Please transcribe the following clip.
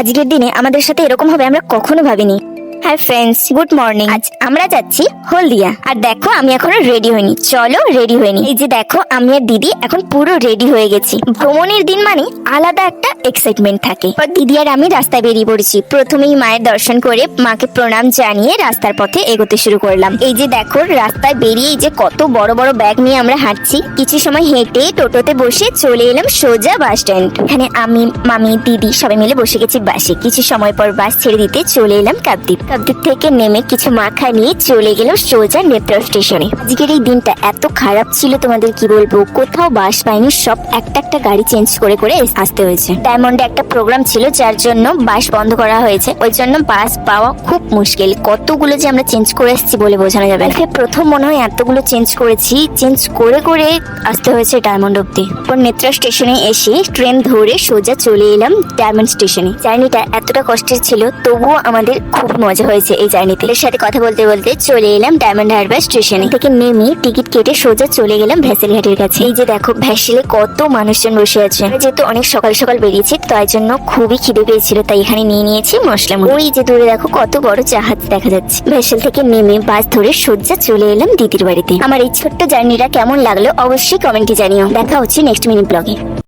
আজকের দিনে আমাদের সাথে এরকম হবে আমরা কখনো ভাবিনি। Hi friends, good morning. আজ আমরা যাচ্ছি হলদিয়া। আর দেখো আমি এখনো রেডি হইনি, চলো রেডি হইনি। এই যে দেখো আমি আর দিদি এখন পুরো রেডি হয়ে গেছি। ভ্রমণের দিন মানে আলাদা একটা এক্সাইটমেন্ট থাকে। দিদি আর আমি রাস্তায় বেরিয়ে পড়েছি। প্রথমেই মায়ের দর্শন করে মাকে প্রণাম জানিয়ে রাস্তার পথে এগোতে শুরু করলাম। এই যে দেখো রাস্তায় বেরিয়ে যে কত বড় বড় ব্যাগ নিয়ে আমরা হাঁটছি। কিছু সময় হেঁটে টোটোতে বসে চলে এলাম সোজা বাস স্ট্যান্ড। এখানে আমি, মামি, দিদি সবাই মিলে বসে গেছি বাসে। কিছু সময় পর বাস ছেড়ে দিতে চলে এলাম কাকদ্বীপ থেকে নেমে কিছু মাখা নিয়ে চলে গেলাম সোজা নেত্রা স্টেশনে। আজকের এই দিনটা এত খারাপ ছিল তোমাদের কি বলবো, কোথাও বাস পাইনি, সব একটা একটা গাড়ি চেঞ্জ করে করে আসতে হয়েছে। ডায়মন্ডে একটা প্রোগ্রাম ছিল যার জন্য বাস বন্ধ করা হয়েছে, ওই জন্য বাস পাওয়া খুব মুশকিল। কতগুলো যে আমরা চেঞ্জ করে এসেছি বলে বোঝানো যাবে না। প্রথম মনে হয় এতগুলো চেঞ্জ করেছি, চেঞ্জ করে করে আসতে হয়েছে ডায়মন্ড অব্দি। পর নেত্রা স্টেশনে এসে ট্রেন ধরে সোজা চলে এলাম ডায়মন্ড স্টেশনে। জার্নিটা এতটা কষ্টের ছিল, তবুও আমাদের খুব মজা হয়েছে এই জার্নিতে। এর সাথে কথা বলতে বলতে চলে এলাম ডায়মন্ড হারবার স্টেশনে। থেকে নেমে টিকিট কেটে সোজা চলে গেলাম ভ্যাসেল ঘাটের কাছে। এই যে দেখো ভ্যাসেলে কত মানুষজন বসে আছে। যেহেতু অনেক সকাল সকাল বেরিয়েছি তাই জন্য খুবই খিদে পেয়েছিল, তাই এখানে নিয়ে নিয়েছি মশলা মুড়ি। ওই যে দূরে দেখো কত বড় জাহাজ দেখা যাচ্ছে। ভ্যাসেল থেকে নেমে বাস ধরে সোজা চলে এলাম দিদির বাড়িতে। আমার এই ছোট্ট জার্নিটা কেমন লাগলো অবশ্যই কমেন্টে জানিও। দেখা হচ্ছে নেক্সট মিনি ব্লগে।